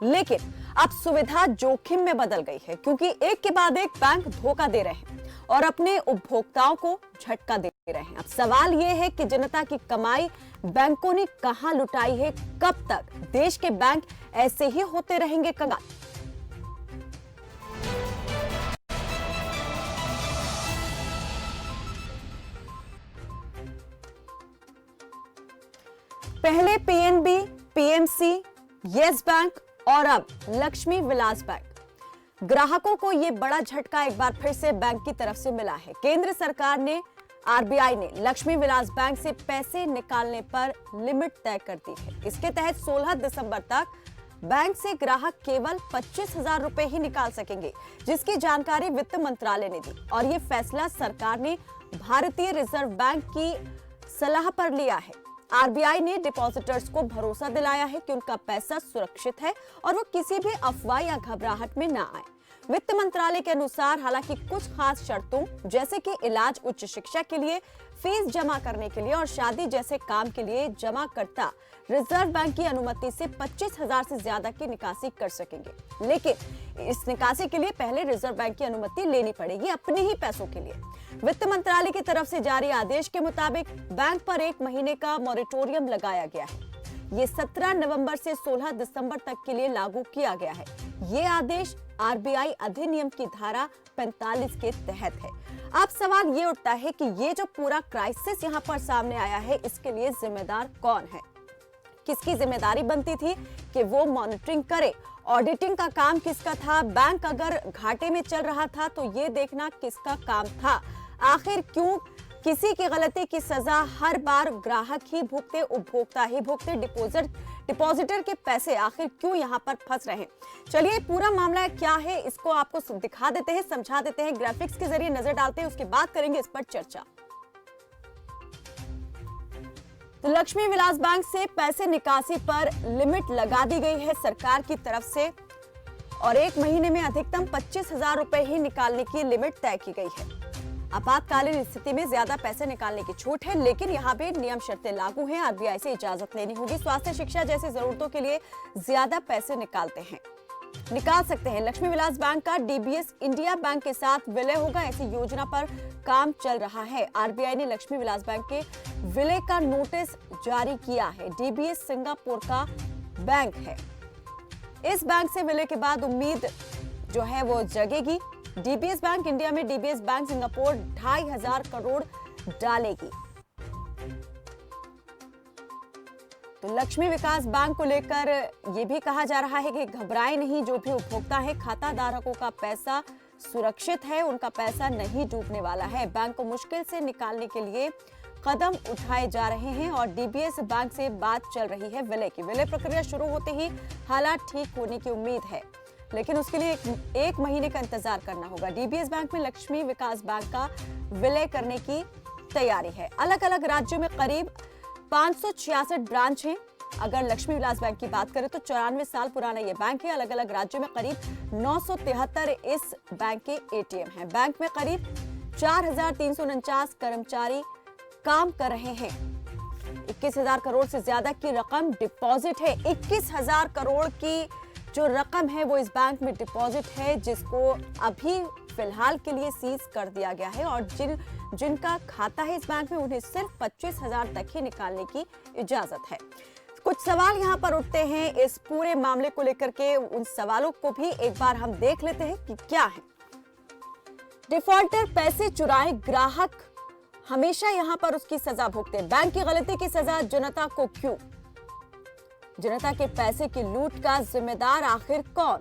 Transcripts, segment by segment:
लेकिन अब सुविधा जोखिम में बदल गई है, क्योंकि एक के बाद एक बैंक धोखा दे रहे हैं और अपने उपभोक्ताओं को झटका दे रहे हैं। अब सवाल यह है कि जनता की कमाई बैंकों ने कहां लुटाई है? कब तक देश के बैंक ऐसे ही होते रहेंगे कंगाल? पहले पीएनबी, पीएमसी, यस बैंक और अब लक्ष्मी विलास बैंक। ग्राहकों को यह बड़ा झटका एक बार फिर से बैंक की तरफ से मिला है। केंद्र सरकार ने, आरबीआई ने लक्ष्मी विलास बैंक से पैसे निकालने पर लिमिट तय कर दी है। इसके तहत 16 दिसंबर तक बैंक से ग्राहक केवल 25,000 रुपए ही निकाल सकेंगे, जिसकी जानकारी वित्त मंत्रालय ने दी। और यह फैसला सरकार ने भारतीय रिजर्व बैंक की सलाह पर लिया है। आरबीआई ने डिपॉजिटर्स को भरोसा दिलाया है कि उनका पैसा सुरक्षित है और वो किसी भी अफवाह या घबराहट में ना आए। वित्त मंत्रालय के अनुसार हालांकि कुछ खास शर्तों, जैसे कि इलाज, उच्च शिक्षा के लिए फीस जमा करने के लिए और शादी जैसे काम के लिए जमाकर्ता रिजर्व बैंक की अनुमति से 25,000 से ज्यादा की निकासी कर सकेंगे। लेकिन इस निकासी के लिए पहले रिजर्व बैंक की अनुमति लेनी पड़ेगी, अपने ही पैसों के लिए। वित्त मंत्रालय की तरफ से जारी आदेश के मुताबिक बैंक पर 1 महीने का मॉरेटोरियम लगाया गया है। ये 17 नवंबर से 16 दिसंबर तक के लिए लागू किया गया है। ये आदेश आरबीआई अधिनियम की धारा 45 के तहत है। अब सवाल ये उठता है कि ये जो पूरा क्राइसिस यहाँ पर सामने आया है, इसके लिए जिम्मेदार कौन है? किसकी जिम्मेदारी बनती थी कि वो मॉनिटरिंग करे? ऑडिटिंग का काम किसका था? बैंक अगर घाटे में चल रहा था तो ये देखना किसका काम था? आखिर क्यों किसी की गलती की सजा हर बार ग्राहक ही भुगते, उपभोक्ता ही भुगते? डिपॉजिटर के पैसे आखिर क्यों यहाँ पर फंस रहे हैं? चलिए पूरा मामला क्या है इसको आपको दिखा देते हैं, समझा देते हैं, ग्राफिक्स के जरिए नजर डालते हैं, उसके बाद करेंगे इस पर चर्चा। तो लक्ष्मी विलास बैंक से पैसे निकासी पर लिमिट लगा दी गई है सरकार की तरफ से और 1 महीने में अधिकतम 25,000 रुपए ही निकालने की लिमिट तय की गई है। आपातकालीन स्थिति में ज्यादा पैसे निकालने की छूट है, लेकिन यहाँ पे नियम शर्तें लागू हैं। आरबीआई से इजाजत लेनी होगी। स्वास्थ्य, शिक्षा जैसी जरूरतों के लिए ज्यादा पैसे निकाल सकते हैं। लक्ष्मी विलास बैंक का डीबीएस इंडिया बैंक के साथ विलय होगा, ऐसी योजना पर काम चल रहा है। आरबीआई ने लक्ष्मी विलास बैंक के विलय का नोटिस जारी किया है। डीबीएस सिंगापुर का बैंक है। इस बैंक से विलय के बाद उम्मीद जो है वो जगेगी। डीबीएस बैंक इंडिया में डीबीएस बैंक सिंगापुर 2,500 करोड़ डालेगी। तो लक्ष्मी विकास बैंक को लेकर यह भी कहा जा रहा है कि घबराएं नहीं, जो भी उपभोक्ता है, खाता धारकों का पैसा सुरक्षित है, उनका पैसा नहीं डूबने वाला है। बैंक को मुश्किल से निकालने के लिए कदम उठाए जा रहे हैं और डीबीएस बैंक से बात चल रही है विलय की। विलय प्रक्रिया शुरू होते ही हालात ठीक होने की उम्मीद है, लेकिन उसके लिए एक महीने का इंतजार करना होगा। डीबीएस बैंक में लक्ष्मी विकास बैंक का विलय करने की तैयारी है। अलग अलग राज्यों में करीब 566 ब्रांच हैं। अगर लक्ष्मी विलास बैंक की बात करें तो 94 साल पुराना ये बैंक है। अलग अलग राज्यों में करीब 973 इस बैंक के एटीएम हैं। बैंक में करीब 4,349 कर्मचारी काम कर रहे हैं। 21,000 करोड़ से ज्यादा की रकम डिपॉजिट है। 21,000 करोड़ की जो रकम है वो इस बैंक में डिपॉजिट है, जिसको अभी फिलहाल के लिए सीज कर दिया गया है और जिनका खाता है इस बैंक में उन्हें सिर्फ 25,000 तक ही निकालने की इजाजत है। कुछ सवाल यहाँ पर उठते हैं इस पूरे मामले को लेकर के। उन सवालों को भी एक बार हम देख लेते हैं कि क्या है। डिफॉल्टर पैसे चुराए, ग्राहक हमेशा यहाँ पर उसकी सजा भुगते। बैंक की गलती की सजा जनता को क्यों? जनता के पैसे की लूट का जिम्मेदार आखिर कौन?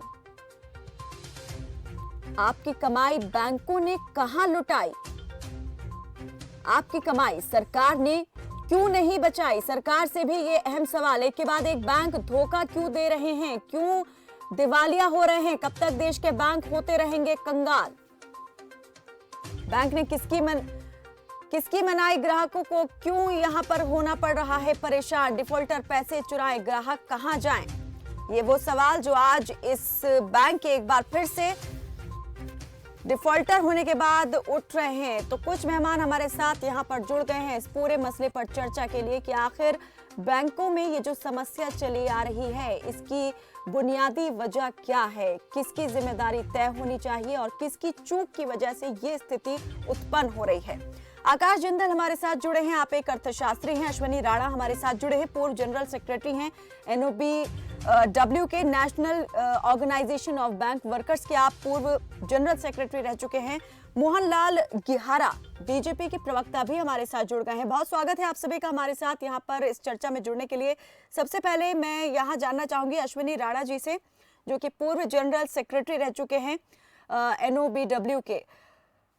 आपकी कमाई बैंकों ने कहां लुटाई? आपकी कमाई सरकार ने क्यों नहीं बचाई? सरकार से भी ये अहम सवाल। एक के बाद एक बैंक धोखा क्यों दे रहे हैं? क्यों दिवालिया हो रहे हैं? कब तक देश के बैंक होते रहेंगे कंगाल? बैंक ने किसकी मनाई? ग्राहकों को क्यों यहां पर होना पड़ रहा है परेशान? डिफॉल्टर पैसे चुराए, ग्राहक कहां जाएं? ये वो सवाल जो आज इस बैंक के एक बार फिर से डिफॉल्टर होने के बाद उठ रहे हैं। तो कुछ मेहमान हमारे साथ यहां पर जुड़ गए हैं इस पूरे मसले पर चर्चा के लिए कि आखिर बैंकों में ये जो समस्या चली आ रही है, इसकी बुनियादी वजह क्या है, किसकी जिम्मेदारी तय होनी चाहिए और किसकी चूक की वजह से ये स्थिति उत्पन्न हो रही है। आकाश जिंदल हमारे साथ जुड़े हैं, आप एक अर्थशास्त्री हैं। अश्वनी राणा हमारे साथ जुड़े हैं, पूर्व जनरल सेक्रेटरी हैं NOBW के, national organisation of bank workers के आप पूर्व जनरल सेक्रेटरी रह चुके हैं। मोहनलाल गिहारा बीजेपी के प्रवक्ता भी हमारे साथ जुड़ गए हैं। बहुत स्वागत है आप सभी का हमारे साथ यहाँ पर इस चर्चा में जुड़ने के लिए। सबसे पहले मैं यहाँ जानना चाहूंगी अश्वनी राणा जी से, जो कि पूर्व जनरल सेक्रेटरी रह चुके हैं NOBW के।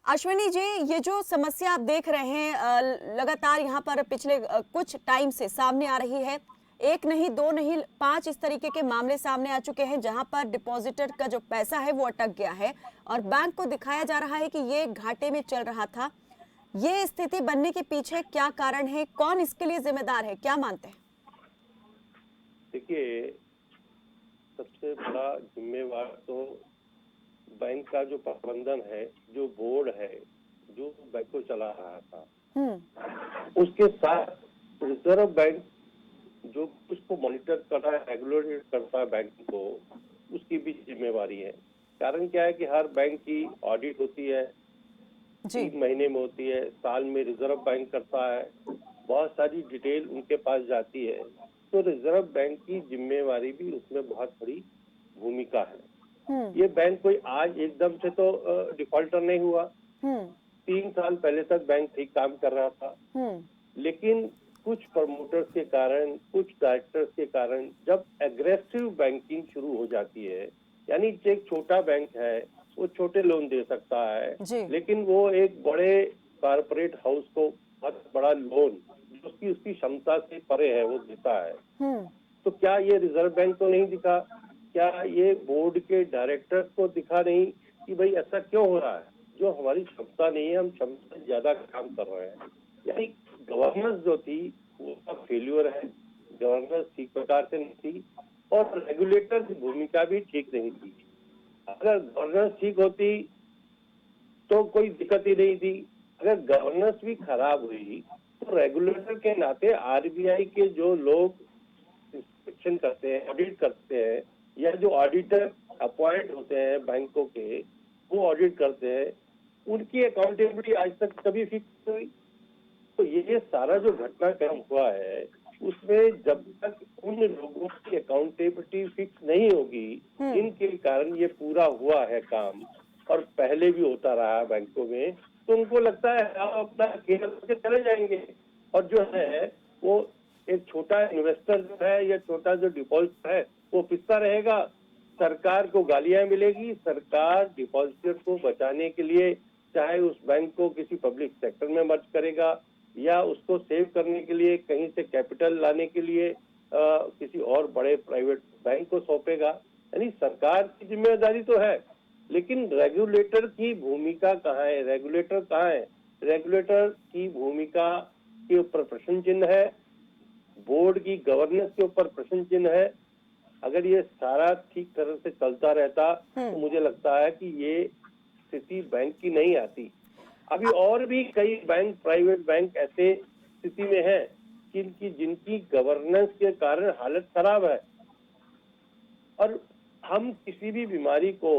अश्विनी जी, ये जो समस्या आप देख रहे हैं लगातार यहाँ पर पिछले कुछ टाइम से सामने आ रही है, एक नहीं, दो नहीं, 5 इस तरीके के मामले सामने आ चुके हैं जहां पर डिपॉजिटर का जो पैसा है वो अटक गया है और बैंक को दिखाया जा रहा है कि ये घाटे में चल रहा था। ये स्थिति बनने के पीछे क्या कारण है, कौन इसके लिए जिम्मेदार है, क्या मानते हैं? देखिए, सबसे बड़ा जिम्मेवार तो बैंक का जो प्रबंधन है, जो बोर्ड है, जो बैंक को चला रहा था, उसके साथ रिजर्व बैंक जो उसको मॉनिटर कर रहा है, रेगुलेट करता है बैंक को, उसकी भी जिम्मेवारी है। कारण क्या है कि हर बैंक की ऑडिट होती है, 3 महीने में होती है, साल में रिजर्व बैंक करता है, बहुत सारी डिटेल उनके पास जाती है। तो रिजर्व बैंक की जिम्मेवारी भी उसमें बहुत बड़ी भूमिका है। ये बैंक कोई आज एकदम से तो डिफॉल्टर नहीं हुआ। 3 साल पहले तक बैंक ठीक काम कर रहा था, लेकिन कुछ प्रमोटर्स के कारण, कुछ डायरेक्टर्स के कारण जब एग्रेसिव बैंकिंग शुरू हो जाती है, यानी एक छोटा बैंक है वो छोटे लोन दे सकता है, लेकिन वो एक बड़े कारपोरेट हाउस को बहुत बड़ा लोन जो उसकी क्षमता से परे है वो देता है। तो क्या ये रिजर्व बैंक को नहीं दिखा? क्या ये बोर्ड के डायरेक्टर्स को दिखा नहीं कि भाई ऐसा क्यों हो रहा है? जो हमारी क्षमता नहीं है, हम क्षमता से ज्यादा काम कर रहे हैं। यानी गवर्नेंस जो थी वो फेल्यूर है, गवर्नेंस ठीक प्रकार से नहीं थी और रेगुलेटर की भूमिका भी ठीक नहीं थी। अगर गवर्नेंस ठीक होती तो कोई दिक्कत ही नहीं थी। अगर गवर्नेंस भी खराब हुई तो रेगुलेटर के नाते RBI के जो लोग इंस्पेक्शन करते हैं, ऑडिट करते हैं, या जो ऑडिटर अपॉइंट होते हैं बैंकों के, वो ऑडिट करते हैं, उनकी अकाउंटेबिलिटी आज तक कभी फिक्स हुई? तो ये सारा जो घटनाक्रम हुआ है उसमें जब तक उन लोगों की अकाउंटेबिलिटी फिक्स नहीं होगी, इनके कारण ये पूरा हुआ है काम और पहले भी होता रहा बैंकों में, तो उनको लगता है हम अपना खेल करके चले जाएंगे और जो है वो एक छोटा इन्वेस्टर जो है या छोटा जो डिपॉजिटर है वो पिसता रहेगा। सरकार को गालियां मिलेगी, सरकार डिपॉजिटर को बचाने के लिए चाहे उस बैंक को किसी पब्लिक सेक्टर में मर्ज करेगा या उसको सेव करने के लिए कहीं से कैपिटल लाने के लिए किसी और बड़े प्राइवेट बैंक को सौंपेगा। यानी सरकार की जिम्मेदारी तो है, लेकिन रेगुलेटर की भूमिका कहाँ है? रेगुलेटर कहाँ है? रेगुलेटर की भूमिका के ऊपर प्रश्न चिन्ह है, बोर्ड की गवर्नेंस के ऊपर प्रश्न चिन्ह है। अगर ये सारा ठीक तरह से चलता रहता तो मुझे लगता है कि ये स्थिति बैंक की नहीं आती। अभी और भी कई बैंक, प्राइवेट बैंक ऐसे स्थिति में हैं जिनकी गवर्नेंस के कारण हालत खराब है। और हम किसी भी बीमारी को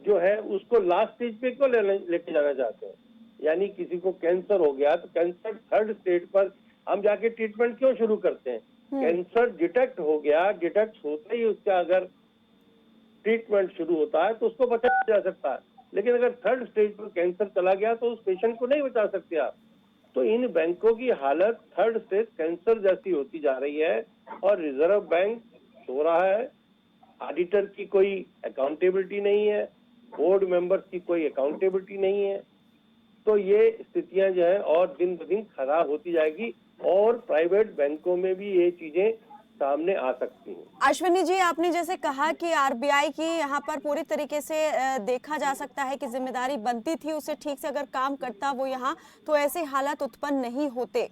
जो है उसको लास्ट स्टेज पे क्यों लेके जाना चाहते हैं? यानी किसी को कैंसर हो गया तो कैंसर 3rd स्टेज पर हम जाके ट्रीटमेंट क्यों शुरू करते हैं? कैंसर डिटेक्ट हो गया, डिटेक्ट होते ही उसका अगर ट्रीटमेंट शुरू होता है तो उसको बचाया जा सकता है, लेकिन अगर 3rd स्टेज पर कैंसर चला गया तो उस पेशेंट को नहीं बचा सकते आप। तो इन बैंकों की हालत 3rd स्टेज कैंसर जैसी होती जा रही है और रिजर्व बैंक सो रहा है, ऑडिटर की कोई अकाउंटेबिलिटी नहीं है, बोर्ड मेंबर्स की कोई अकाउंटेबिलिटी नहीं है। तो ये स्थितियां जो है और दिन ब दिन खराब होती जाएगी और प्राइवेट बैंकों में भी ये चीजें सामने आ सकती हैं। अश्विनी जी, आपने जैसे कहा कि RBI की यहाँ पर पूरी तरीके से देखा जा सकता है कि जिम्मेदारी बनती थी, उसे ठीक से अगर काम करता वो यहाँ, तो ऐसे हालात उत्पन्न नहीं होते।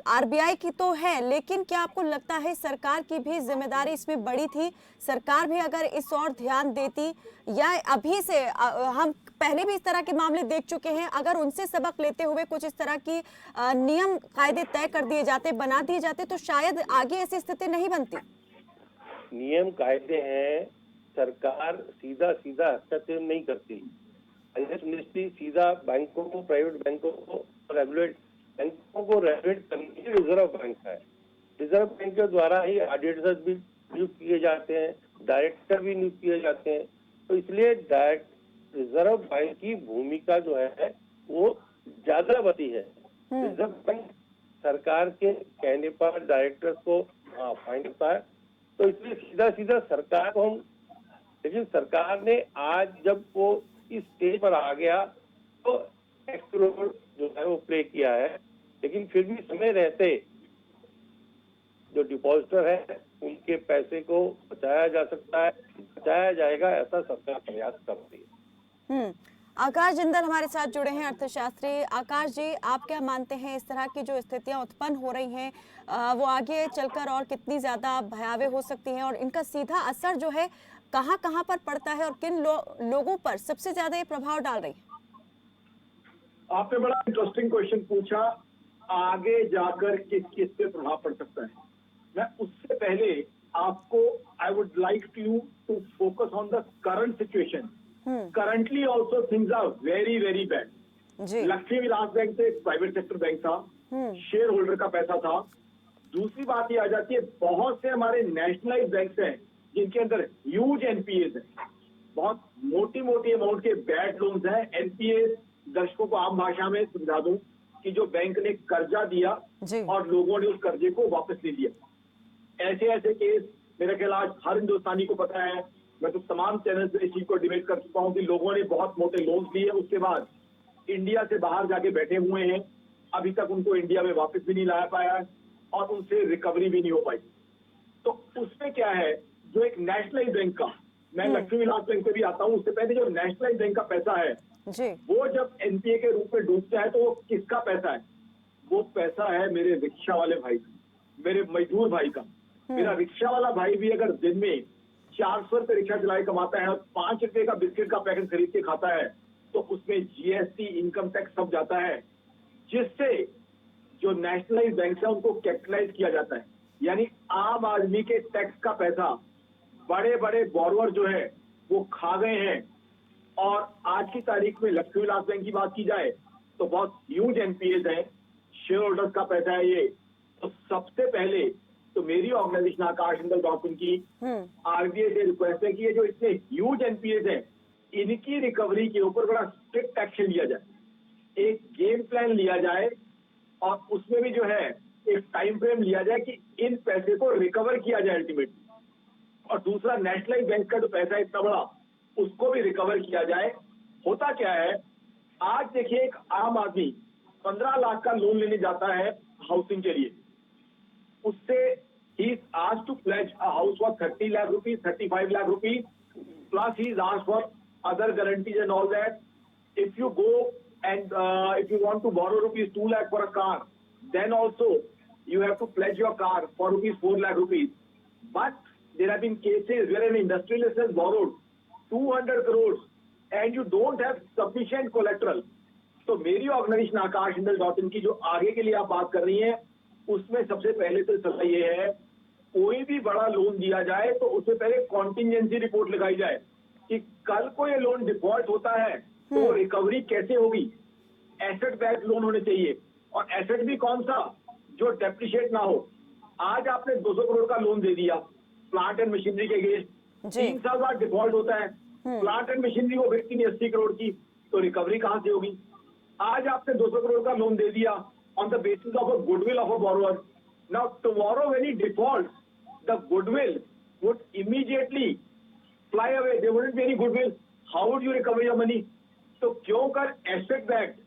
आरबीआई की तो है, लेकिन क्या आपको लगता है सरकार की भी जिम्मेदारी इसमें बड़ी थी? सरकार भी अगर इस और ध्यान देती, या अभी से हम पहले भी इस तरह के मामले देख चुके हैं, अगर उनसे सबक लेते हुए कुछ इस तरह की नियम कायदे तय कर दिए जाते, बना दिए जाते, तो शायद आगे ऐसी स्थिति नहीं बनती। नियम कायदे हैं, सरकार सीधा सीधा हस्तक्षेप नहीं करती। मिनिस्ट्री सीधा बैंकों को, प्राइवेट बैंकों को रेगुलेट करने की रिजर्व बैंक है। रिजर्व बैंक के द्वारा ही ऑडिटर्स भी नियुक्त किए जाते हैं, डायरेक्टर भी नियुक्त किए जाते हैं। तो इसलिए रिजर्व बैंक की भूमिका जो है वो ज्यादा बड़ी है। रिजर्व बैंक सरकार के कहने पर डायरेक्टर्स को अपॉइंट करता है, तो इसलिए सीधा सीधा सरकार को हम, लेकिन सरकार ने आज जब वो इस स्टेज पर आ गया तो एक्ट रोल जो है वो प्ले किया है, लेकिन फिर भी समय रहते जो डिपॉजिटर है उनके पैसे को बचाया जा सकता है, बचाया जाएगा, ऐसा सरकार प्रयास कर रही है। आकाश जिंदल हमारे साथ जुड़े हैं, अर्थशास्त्री। आकाश जी, आप क्या मानते हैं इस तरह की जो स्थितियां उत्पन्न हो रही हैं वो आगे चलकर और कितनी ज्यादा भयावह हो सकती हैं, और इनका सीधा असर जो है कहां कहां पर पड़ता है, और किन लोगों पर सबसे ज्यादा ये प्रभाव डाल रही है? आपने बड़ा इंटरेस्टिंग क्वेश्चन पूछा, आगे जाकर किस किस पे प्रभाव पड़ सकता है। मैं उससे पहले आपको I would like you to focus on the current situation. Currently also things are very very bad. Lakshmi Vilas bank से प्राइवेट सेक्टर बैंक था, शेयर होल्डर का पैसा था। दूसरी बात ये आ जाती है, बहुत से हमारे नेशनलाइज बैंक हैं जिनके अंदर ह्यूज एनपीएस है, बहुत मोटी मोटी अमाउंट के बैड लोन्स हैं। एनपीएस दर्शकों को आम भाषा में समझा दूं कि जो बैंक ने कर्जा दिया और लोगों ने उस कर्जे को वापस ले लिया। ऐसे ऐसे केस मेरा ख्याल आज हर हिंदुस्तानी को पता है। मैं तो तमाम चैनल पे इस चीज को डिबेट कर चुका हूं कि लोगों ने बहुत मोटे लोन्स लिए, उसके बाद इंडिया से बाहर जाके बैठे हुए हैं, अभी तक उनको इंडिया में वापस भी नहीं लाया पाया और उनसे रिकवरी भी नहीं हो पाई। तो उसमें क्या है, जो एक नेशनलाइज बैंक का, मैं लक्ष्मी विलास बैंक पे भी आता हूँ, उससे पहले जो नेशनलाइज बैंक का पैसा है वो जब एनपीए के रूप में डूबता है तो वो किसका पैसा है? वो पैसा है मेरे रिक्शा वाले भाई का, मेरे मजदूर भाई का। मेरा रिक्शा वाला भाई भी अगर दिन में 400 रुपए रिक्शा चलाए कमाता है और 5 रुपए का बिस्किट का पैकेट खरीद के खाता है, तो उसमें जीएसटी, इनकम टैक्स सब जाता है, जिससे जो नेशनलाइज बैंक है उनको कैपिटलाइज किया जाता है। यानी आम आदमी के टैक्स का पैसा बड़े बड़े बोरोवर जो है वो खा गए हैं। और आज की तारीख में लक्ष्मी विलास बैंक की बात की जाए तो बहुत ह्यूज एनपीएस है, शेयर होल्डर्स का पैसा है ये। तो सबसे पहले तो मेरी organisation Akash Jindal dot in की आरबीआई से रिक्वेस्ट है कि ये जो इतने ह्यूज एनपीएस है इनकी रिकवरी के ऊपर बड़ा स्ट्रिक्ट एक्शन लिया जाए, एक गेम प्लान लिया जाए और उसमें भी जो है एक टाइम फ्रेम लिया जाए कि इन पैसे को रिकवर किया जाए अल्टीमेटली। और दूसरा, नेशनलाइज बैंक का जो पैसा है इतना बड़ा, उसको भी रिकवर किया जाए। होता क्या है, आज देखिए एक आम आदमी 15 लाख का लोन लेने जाता है हाउसिंग के लिए, उससे he is asked to pledge a house for 30 lakh rupees, 35 lakh rupees, plus he is asked for other guarantees and all that. If you go and if you want to borrow rupees 2 lakh for a car, then also you have to pledge your car for rupees 4 lakh rupees. But there have been cases where an industrialist has borrowed 200 crores and you don't have sufficient collateral. तो मेरी organisation Akash Jindal dot in की जो आगे के लिए आप बात कर रही हैं, उसमें सबसे पहले तो सलाह ये है, कोई भी बड़ा लोन दिया जाए तो उससे पहले कॉन्टिजेंसी रिपोर्ट लगाई जाए कि कल को ये लोन डिफॉल्ट होता है तो रिकवरी कैसे होगी। एसेट बैक्ड लोन होने चाहिए, और एसेट भी कौन सा, जो डेप्रिशिएट ना हो। आज आपने 200 करोड़ का लोन दे दिया प्लांट एंड मशीनरी के अगेंस्ट, 3 साल बाद डिफॉल्ट होता है, प्लांट एंड मशीनरी को बिकती नहीं 80 करोड़ की, तो रिकवरी कहां से होगी। आज आपने 200 करोड़ का लोन दे दिया on the basis of a goodwill of a borrower. Now tomorrow when he defaults, the goodwill would immediately fly away. There wouldn't be any goodwill. How would you recover your money? तो क्यों कर asset backed,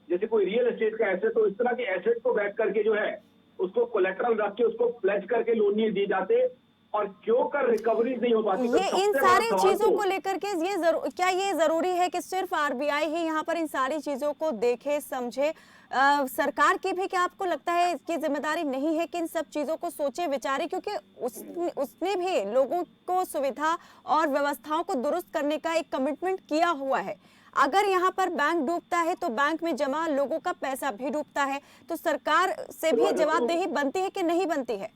जैसे कोई real estate का asset, तो इस तरह के एसेट को बैक करके जो है उसको कोलेटरल रख के उसको प्लेज करके लोन नहीं दिए जाते। और क्यों कर रिकवरी नहीं हो पाती। तो ये सबसे इन बड़ा सारी सवाल चीजों तो को लेकर के क्या ये जरूरी है कि सिर्फ आरबीआई ही यहाँ पर इन सारी चीजों को देखे समझे? सरकार की भी क्या आपको लगता है इसकी जिम्मेदारी नहीं है कि इन सब चीजों को सोचे विचारे, क्योंकि उसने भी लोगों को सुविधा और व्यवस्थाओं को दुरुस्त करने का एक कमिटमेंट किया हुआ है। अगर यहाँ पर बैंक डूबता है तो बैंक में जमा लोगों का पैसा भी डूबता है, तो सरकार से भी जवाबदेही बनती है कि नहीं बनती है?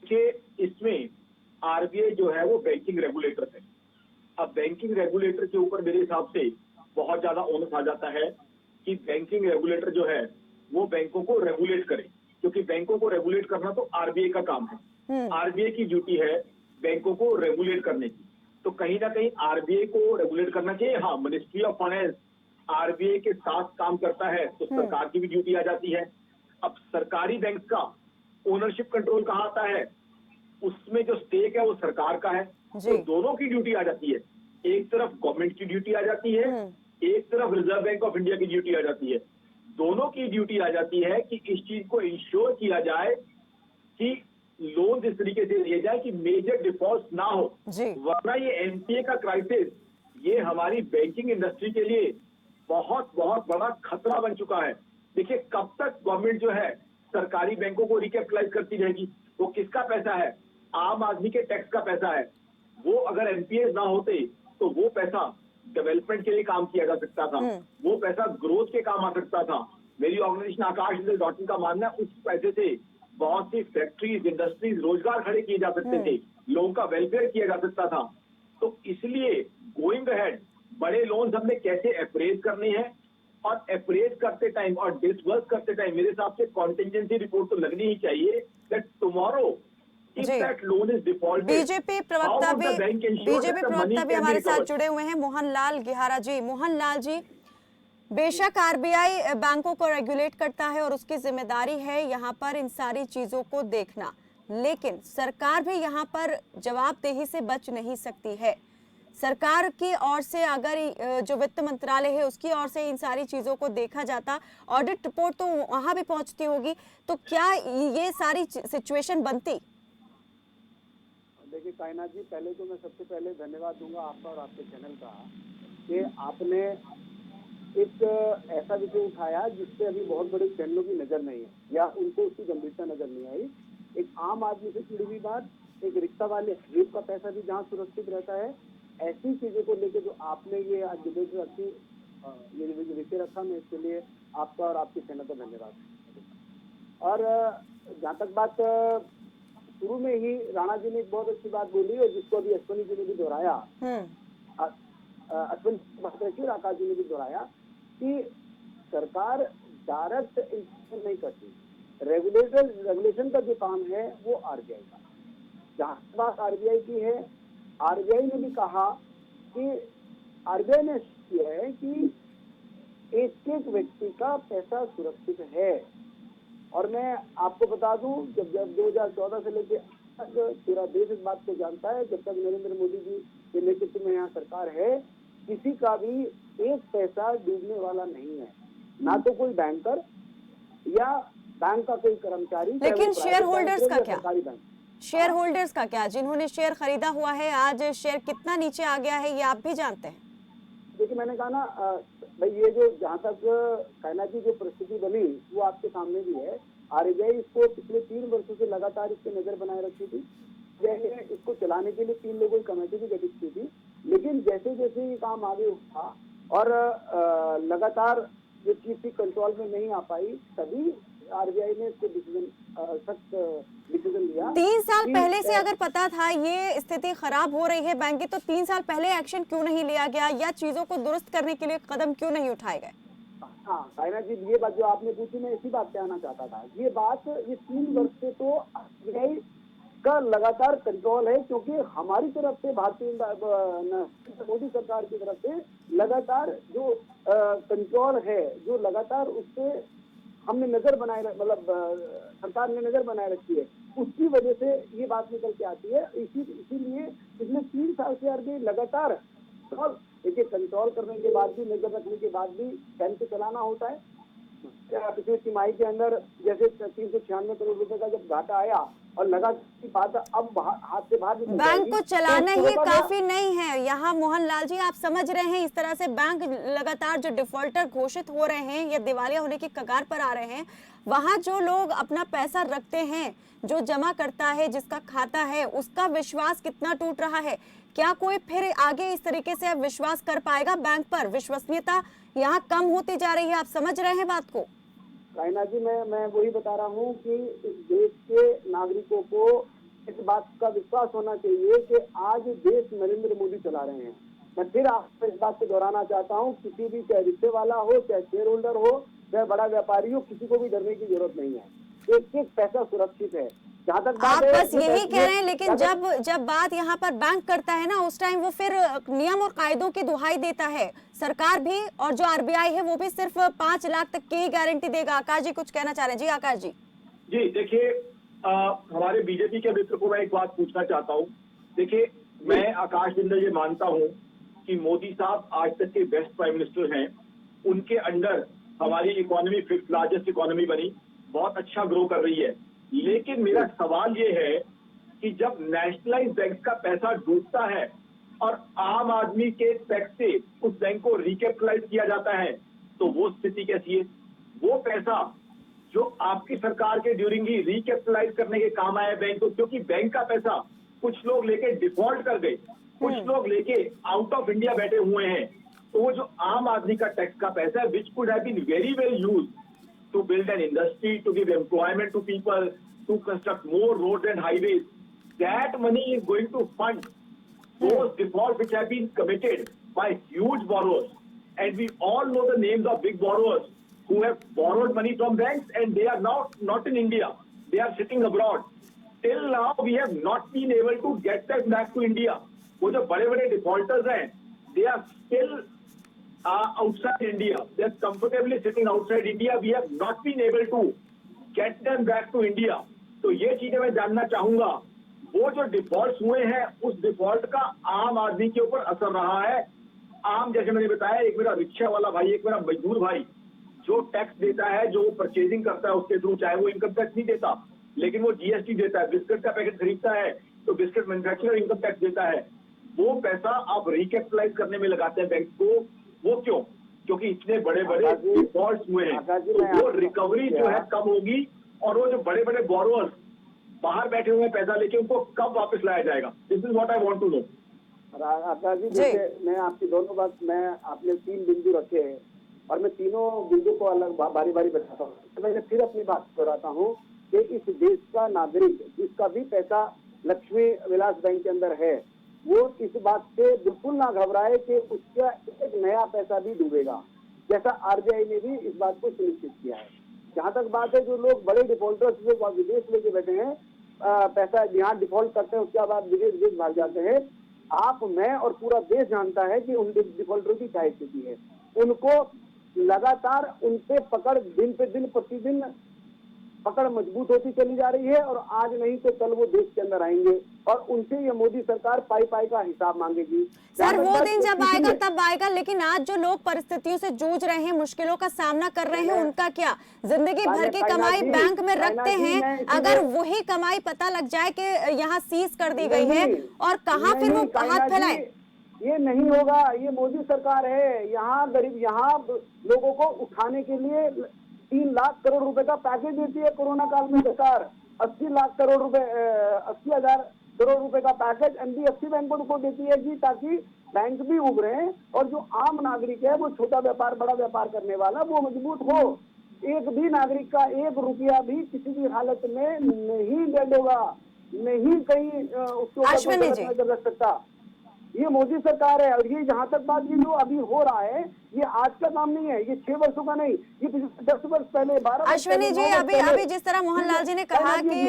कि इसमें आरबीआई जो है वो बैंकिंग रेगुलेटर है। अब बैंकिंग रेगुलेटर के ऊपर मेरे हिसाब से बहुत ज्यादा ओनस आ जाता है कि बैंकिंग रेगुलेटर जो है वो बैंकों को रेगुलेट करे, क्योंकि बैंकों को रेगुलेट करना तो आरबीआई का काम है। आरबीआई की ड्यूटी है बैंकों को रेगुलेट करने की। तो कहीं ना कहीं आरबीआई को रेगुलेट करना चाहिए। हाँ, मिनिस्ट्री ऑफ फाइनेंस आरबीआई के साथ काम करता है तो सरकार की भी ड्यूटी आ जाती है। अब सरकारी बैंक का ओनरशिप कंट्रोल कहाँ आता है? उसमें जो स्टेक है वो सरकार का है। तो दोनों की ड्यूटी आ जाती है। एक तरफ गवर्नमेंट की ड्यूटी आ जाती है, एक तरफ रिजर्व बैंक ऑफ इंडिया की ड्यूटी आ जाती है। दोनों की ड्यूटी आ जाती है कि इस चीज को इंश्योर किया जाए कि लोन इस तरीके से दिए जाए कि मेजर डिफॉल्ट ना हो। वरना ये एनपीए का क्राइसिस ये हमारी बैंकिंग इंडस्ट्री के लिए बहुत बहुत बड़ा खतरा बन चुका है। देखिए, कब तक गवर्नमेंट जो है सरकारी बैंकों को रिकैपिटलाइज करती रहेगी? वो किसका पैसा है? आम आदमी के टैक्स का पैसा है। वो अगर एनपीए ना होते तो वो पैसा डेवलपमेंट के लिए काम किया जा सकता था, वो पैसा ग्रोथ के काम आ सकता था। मेरी ऑर्गेनाइजेशन आकाश का मानना है उस पैसे से बहुत सी फैक्ट्रीज, इंडस्ट्रीज, रोजगार खड़े किए जा सकते थे, लोगों का वेलफेयर किया जा सकता था। तो इसलिए गोइंग अहेड बड़े लोन्स हमने कैसे अप्रेज करने हैं, और अप्रेज करते टाइम और डिसबर्स करते टाइम मेरे हिसाब से कॉन्टिजेंसी रिपोर्ट तो लगनी ही चाहिए that tomorrow if that loan is defaulted, BJP प्रवक्ता भी हमारे साथ जुड़े हुए हैं, मोहनलाल गिहारा जी। मोहनलाल जी, बेशक आरबीआई बैंकों को रेगुलेट करता है और उसकी जिम्मेदारी है यहाँ पर इन सारी चीजों को देखना, लेकिन सरकार भी यहाँ पर जवाबदेही से बच नहीं सकती है। सरकार की ओर से अगर जो वित्त मंत्रालय है उसकी ओर से इन सारी चीजों को देखा जाता, ऑडिट रिपोर्ट तो वहां भी पहुंचती होगी, तो क्या ये सारी सिचुएशन बनती? देखिए कायनात जी, पहले तो मैं सबसे पहले धन्यवाद दूंगा आपका और आपके चैनल का कि आपने एक ऐसा विषय उठाया जिससे अभी बहुत बड़े चैनलों की नजर नहीं है या उनको उसकी गंभीरता नजर नहीं आई। एक आम आदमी से जुड़ी हुई बात, एक रिक्शा वाले जेब का पैसा भी जहाँ सुरक्षित रहता है, ऐसी चीजों को लेकर जो आपने ये आज डिबेट रखी, ये विषय रखा, मैं इसके लिए आपका और आपके चैनल का धन्यवाद। और जहाँ तक बात, शुरू में ही राणा जी ने एक बहुत अच्छी बात बोली और जिसको अभी अश्विनी जी ने भी दोहराया, अश्विनी बात रखी और आकाश जी ने भी दोहराया कि सरकार डायरेक्ट इंस्पेक्शन नहीं करती, रेगुलेशन का जो काम है वो आरबीआई का। जहाँ बात आरबीआई की है, आरबीआई ने भी कहा कि आरबीआई ने किया है कि एक एक व्यक्ति का पैसा सुरक्षित है। और मैं आपको बता दूं, जब 2014 से लेकर तक पूरा देश इस बात को जानता है, जब तक नरेंद्र मोदी जी के नेतृत्व में यहाँ सरकार है, किसी का भी एक पैसा डूबने वाला नहीं है, ना तो कोई बैंकर या बैंक का कोई कर्मचारी। लेकिन शेयर होल्डर्स का क्या? शेयर होल्डर्स का क्या, जिन्होंने शेयर खरीदा हुआ है, आज शेयर कितना नीचे आ गया है ये आप भी जानते हैं। देखिए, मैंने कहा ना भाई, ये जो जहाँ तक कायनात जी जो परिस्थिति बनी वो आपके सामने भी है। आरबीआई इसको पिछले 3 वर्षों से लगातार इस पे नजर बनाए रखी थी। इसको चलाने के लिए 3 लोगों की कमेटी भी गठित की थी, लेकिन जैसे जैसे ये काम आगे हुआ और लगातार ये चीज कंट्रोल में नहीं आ पाई, तभी आरबीआई ने इसको सख्त डिसीजन लिया। 3 साल पहले से अगर पता था ये स्थिति खराब हो रही है बैंक की, तो 3 साल पहले एक्शन क्यों नहीं लिया गया या चीजों को दुरुस्त करने के लिए कदम क्यों नहीं उठाए गए? हाँ कायनात जी, ये बात जो आपने पूछी, मैं इसी बात पे आना चाहता था। ये बात, ये 3 वर्ष से तो आरबीआई का लगातार कंट्रोल है, क्योंकि हमारी तरफ से, भारतीय मोदी सरकार की तरफ से लगातार जो कंट्रोल है, जो लगातार उससे हमने नजर बनाए, मतलब सरकार ने नजर बनाए रखी है, उसकी वजह से ये बात निकल के आती है। इसीलिए पिछले 3 साल से आरबीआई लगातार देखिए कंट्रोल करने के बाद भी, नजर रखने के बाद भी बैंक को चलाना होता है। पिछले तिमाही के अंदर जैसे 396 करोड़ रुपए का जब घाटा आया और लगातार की बात अब हाथ से बाहर निकल बैंक जाएगी। को तो चलाना उसको ही बता- काफी नहीं है। यहाँ मोहनलाल जी, आप समझ रहे हैं, इस तरह से बैंक लगातार जो डिफॉल्टर घोषित हो रहे हैं या दिवालिया होने की कगार पर आ रहे हैं, वहां जो लोग अपना पैसा रखते हैं, जो जमा करता है, जिसका खाता है, उसका विश्वास कितना टूट रहा है। क्या कोई फिर आगे इस तरीके से विश्वास कर पाएगा बैंक पर? विश्वसनीयता यहाँ कम होती जा रही है। आप समझ रहे हैं बात को? रायना जी, मैं वही बता रहा हूँ कि इस देश के नागरिकों को इस बात का विश्वास होना चाहिए कि आज देश नरेंद्र मोदी चला रहे हैं। मैं फिर आपको इस बात को दोहराना चाहता हूँ, किसी भी, चाहे रिक्शे वाला हो, चाहे शेयर होल्डर हो, चाहे बड़ा व्यापारी हो, किसी को भी डरने की जरूरत नहीं है। एक एक पैसा सुरक्षित है। जहाँ तक बात आप है, बस यही कह रहे हैं, लेकिन जब बात यहाँ पर बैंक करता है ना, उस टाइम वो फिर नियम और कायदों की दुहाई देता है। सरकार भी और जो आरबीआई है वो भी सिर्फ 5 लाख तक की गारंटी देगा। आकाश जी कुछ कहना चाह रहे हैं? जी आकाश जी। जी देखिए, हमारे बीजेपी के मित्र को मैं एक बात पूछना चाहता हूँ। देखिए, मैं आकाश बिंदल ये मानता हूँ कि मोदी साहब आज तक के बेस्ट प्राइम मिनिस्टर हैं। उनके अंडर हमारी इकोनॉमी 5th लार्जेस्ट इकोनॉमी बनी, बहुत अच्छा ग्रो कर रही है। लेकिन मेरा सवाल ये है कि जब नेशनलाइज बैंक का पैसा डूबता है और आम आदमी के टैक्स से उस बैंक को रिकैपिटलाइज किया जाता है, तो वो स्थिति कैसी है? वो पैसा जो आपकी सरकार के ड्यूरिंग ही रिकैपिटलाइज करने के काम आया बैंक को, क्योंकि बैंक का पैसा कुछ लोग लेके डिफॉल्ट कर गए, कुछ लोग लेके आउट ऑफ इंडिया बैठे हुए हैं। तो वो जो आम आदमी का टैक्स का पैसा है, which could have been very well used to build an industry, to give employment to people, to construct more roads and highways, that money is going to fund those defaults which have been committed by huge borrowers. And we all know the names of big borrowers who have borrowed money from banks and they are now not in India. They are sitting abroad. Till now, we have not been able to get them back to India. वो जो बड़े-बड़े defaulters हैं, they are still outside India. They're comfortably sitting outside India. We have not been able to get them back to India. तो ये चीजें मैं जानना चाहूंगा। वो जो डिफॉल्ट हुए हैं, उस डिफॉल्ट का आम आदमी के ऊपर असर रहा है। आम, जैसे मैंने बताया, एक मेरा रिक्शा वाला भाई, एक मेरा मजदूर भाई जो टैक्स देता है, जो परचेजिंग करता है उसके थ्रू, चाहे वो इनकम टैक्स नहीं देता, लेकिन वो जीएसटी देता है। बिस्किट का पैकेट खरीदता है तो बिस्किट मैन्युफैक्चरर इनकम टैक्स देता है। वो पैसा आप रिकैपिटलाइज करने में लगाते हैं बैंक को। वो क्यों? क्योंकि इतने बड़े बड़े डिफॉल्ट हुए हैं, तो वो रिकवरी जो है कम होगी। और वो जो बड़े बड़े बोरोअर्स बाहर बैठे हुए पैसा लेके, उनको कब वापस लाया जाएगा? This is what I want to know. Akash ji, जैसे मैं आपकी दोनों बात, मैं आपने 3 बिंदु रखे हैं और मैं तीनों बिंदु को अलग बारी बारी बताता हूँ। तो मैं फिर अपनी बात दोहराता हूँ कि इस देश का नागरिक जिसका भी पैसा लक्ष्मी विलास बैंक के अंदर है, वो इस बात से बिल्कुल ना घबराए कि उसका एक नया पैसा भी डूबेगा, जैसा आरबीआई ने भी इस बात को सुनिश्चित किया है। जहां तक बात है, जो लोग बड़े डिफॉल्टर्स जो विदेश लेके बैठे हैं, पैसा यहाँ डिफॉल्ट करते हैं, उसके बाद विदेश भाग जाते हैं, आप, मैं और पूरा देश जानता है कि उन डिफॉल्टरों की क्या स्थिति है। उनको लगातार उनसे पकड़ दिन पे दिन, प्रतिदिन पकड़ मजबूत होती चली जा रही है और आज नहीं तो कल वो देश के अंदर आएंगे और उनसे ये मोदी सरकार पाई पाई का हिसाब मांगेगी। सर, वो दिन जब आएगा तब आएगा, लेकिन आज जो लोग परिस्थितियों से जूझ रहे हैं, मुश्किलों का सामना कर रहे हैं, उनका क्या? जिंदगी भर की कमाई बैंक में रखते हैं, अगर वही कमाई पता लग जाए कि यहाँ सीज कर दी गई है, और कहाँ फिर वो हाथ फैलाए? ये नहीं होगा। ये मोदी सरकार है। यहाँ गरीब, यहाँ लोगों को उठाने के लिए 3 लाख करोड़ रुपए का पैकेज देती है कोरोना काल में सरकार। 80,000 करोड़ रुपए का पैकेज एनबीएफसी बैंकों को देती है जी, ताकि बैंक भी उभरे और जो आम नागरिक है, वो छोटा व्यापार, बड़ा व्यापार करने वाला, वो मजबूत हो। एक भी नागरिक का 1 रुपया भी किसी भी हालत में नहीं डेड होगा, नहीं कहीं उसके ऊपर नजर रख सकता। ये मोदी सरकार है। और ये जहां तक बात, ये जो अभी हो रहा है, ये आज का काम नहीं है, ये 6 वर्षों का नहीं, ये 10 वर्ष पहले, 12 वर्ष अश्विनी जी, अभी जिस तरह मोहनलाल जी ने कहा कि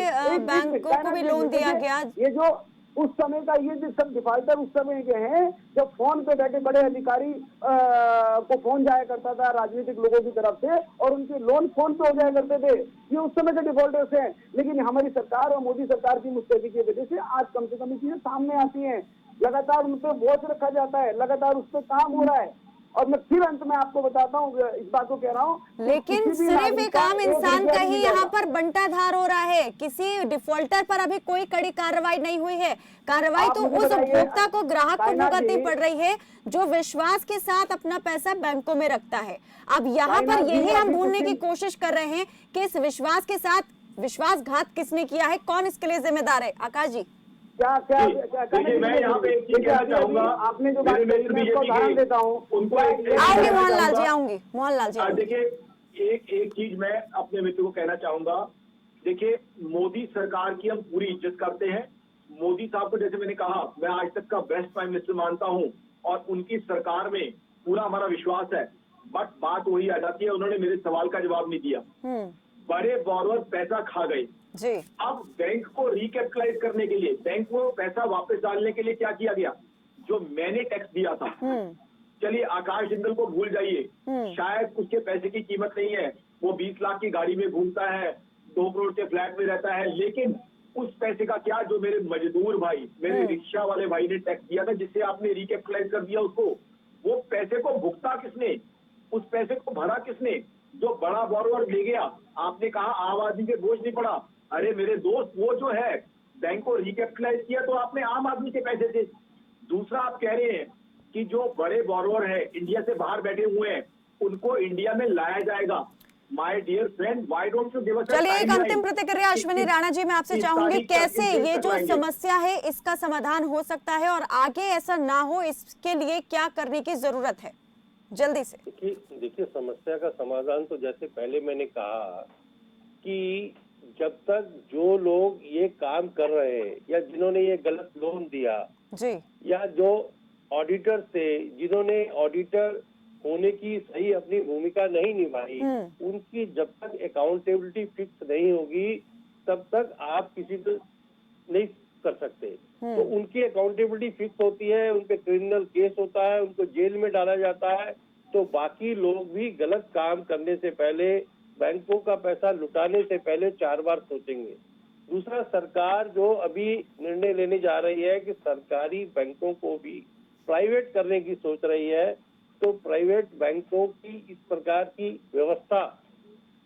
बैंकों को भी लोन दिया गया, ये जो उस समय का, ये जो सब डिफॉल्टर उस समय के हैं, जब फोन पे बैठे बड़े अधिकारी को फोन जाया करता था राजनीतिक लोगों की तरफ से और उनके लोन फोन पे हो जाया करते थे, ये उस समय के डिफॉल्टर्स हैं। लेकिन हमारी सरकार और मोदी सरकार की मुस्तैदी की वजह से आज कम से कम ये चीजें सामने आती हैं। लगातार उन पर बोझ रखा जाता है, लगातार उस पर काम हो रहा है। और मैं फिर अंत में आपको बताता हूँ, इस बात को कह रहा हूँ, लेकिन किसी भी सिर्फ नागरिक एक का आम एक इंसान रुपया का नहीं ही जाएगा। यहाँ पर बंटाधार हो रहा है, किसी डिफॉल्टर पर अभी कोई कड़ी कार्रवाई नहीं हुई है। कार्रवाई आप तो मुझे उस बताइए, उपभोक्ता को, ग्राहक को साइना भुगतनी जी, पड़ रही है जो विश्वास के साथ अपना पैसा बैंकों में रखता है। अब यहाँ साइना पर जी, यही हम अभी ढूंढने कुछ की दिन- कोशिश कर रहे हैं कि इस विश्वास के साथ विश्वासघात किसने किया है, कौन इसके लिए जिम्मेदार है। आकाश जी, क्या क्या देखिए, मैं यहाँ पे एक चीज कहना चाहूंगा, आपने जो बात मेरे कही, मित्र मैं उसको बीजेपी उदाहरण के, देता हूँ। उनको क्या एक- ये- आऊंगी कहना मोहनलाल जी, चाहूंगा। आऊंगी मोहनलाल जी, आऊंगी। देखिए, एक चीज मैं अपने मित्र को कहना चाहूंगा। देखिए, मोदी सरकार की हम पूरी इज्जत करते हैं। मोदी साहब को, जैसे मैंने कहा, मैं आज तक का बेस्ट प्राइम मिनिस्टर मानता हूं और उनकी सरकार में पूरा हमारा विश्वास है। बट बात वही आ जाती है, उन्होंने मेरे सवाल का जवाब नहीं दिया। बड़े बोरोवर पैसा खा गए। जी, अब बैंक को रिकैपिटलाइज करने के लिए, बैंक को पैसा वापस डालने के लिए क्या किया गया? जो मैंने टैक्स दिया था, चलिए आकाश जिंदल को भूल जाइए, शायद उसके पैसे की कीमत नहीं है, वो 20 लाख की गाड़ी में घूमता है, 2 करोड़ के फ्लैट में रहता है, लेकिन उस पैसे का क्या, जो मेरे मजदूर भाई, मेरे रिक्शा वाले भाई ने टैक्स दिया था, जिससे आपने रिकैपिटलाइज कर दिया उसको, वो पैसे को भुगता किसने? उस पैसे को भरा किसने? जो बड़ा बोरोवर ले गया, आपने कहा आम आदमी के बोझ नहीं पड़ा। अरे मेरे दोस्त, वो जो है बैंक को रिकैपिटलाइज किया तो आपने आम आदमी के पैसे थे। दूसरा, आप कह रहे हैं कि जो बड़े बोरोवर है, इंडिया से बाहर बैठे हुए हैं, उनको इंडिया में लाया जाएगा। My dear friend, why don't you give us a चलिए एक टाइमलाइन? अंतिम प्रतिक्रिया अश्विनी राणा जी, मैं आपसे इस चाहूंगी तारीख तक कैसे इसे ये जो करवाएंगे। समस्या है इसका समाधान हो सकता है और आगे ऐसा ना हो इसके लिए क्या करने की जरूरत है, जल्दी से। देखिए, समस्या का समाधान तो जैसे पहले मैंने कहा कि जब तक जो लोग ये काम कर रहे हैं या जिन्होंने ये गलत लोन दिया जी, या जो ऑडिटर थे जिन्होंने ऑडिटर होने की सही अपनी भूमिका नहीं निभाई, उनकी जब तक अकाउंटेबिलिटी फिक्स नहीं होगी तब तक आप किसी को नहीं कर सकते। तो उनकी अकाउंटेबिलिटी फिक्स होती है, उन पे क्रिमिनल केस होता है, उनको जेल में डाला जाता है, तो बाकी लोग भी गलत काम करने से पहले, बैंकों का पैसा लुटाने से पहले 4 बार सोचेंगे। दूसरा, सरकार जो अभी निर्णय लेने जा रही है कि सरकारी बैंकों को भी प्राइवेट करने की सोच रही है, तो प्राइवेट बैंकों की इस प्रकार की व्यवस्था,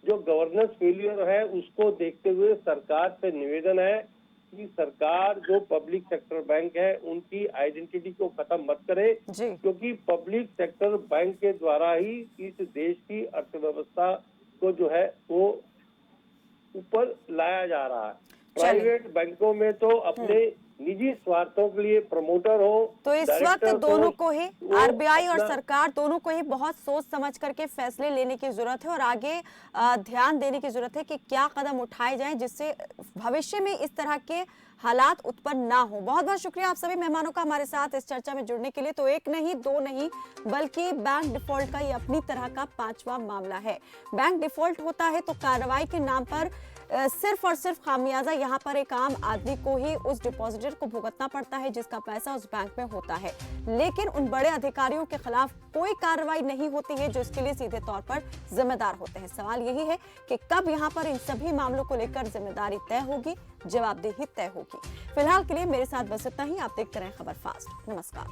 जो गवर्नेंस फेलियर है, उसको देखते हुए सरकार से निवेदन है कि सरकार जो पब्लिक सेक्टर बैंक है उनकी आइडेंटिटी को खत्म मत करे, क्योंकि पब्लिक सेक्टर बैंक के द्वारा ही इस देश की अर्थव्यवस्था को जो है वो ऊपर लाया जा रहा है। प्राइवेट बैंकों में तो अपने निजी स्वार्थों के लिए प्रमोटर हो, तो इस वक्त दोनों को ही, आरबीआई और सरकार दोनों को ही बहुत सोच समझ करके फैसले लेने की जरूरत है और आगे ध्यान देने की जरूरत है कि क्या कदम उठाए जाएं जिससे भविष्य में इस तरह के हालात उत्पन्न ना हो। बहुत बहुत शुक्रिया आप सभी मेहमानों का हमारे साथ इस चर्चा में जुड़ने के लिए। तो एक नहीं, दो नहीं, बल्कि बैंक डिफॉल्ट का ये अपनी तरह का 5वां मामला है। बैंक डिफॉल्ट होता है तो कार्रवाई के नाम पर सिर्फ और सिर्फ खामियाजा यहाँ पर एक आम आदमी को ही उस डिपॉजिटर को भुगतना पड़ता है जिसका पैसा उस बैंक में होता है, लेकिन उन बड़े अधिकारियों के खिलाफ कोई कार्रवाई नहीं होती है जो इसके लिए सीधे तौर पर जिम्मेदार होते हैं। सवाल यही है कि कब यहाँ पर इन सभी मामलों को लेकर जिम्मेदारी तय होगी, जवाबदेही तय होगी। फिलहाल के लिए मेरे साथ बस इतना ही। आप देखते रहें खबर फास्ट। नमस्कार।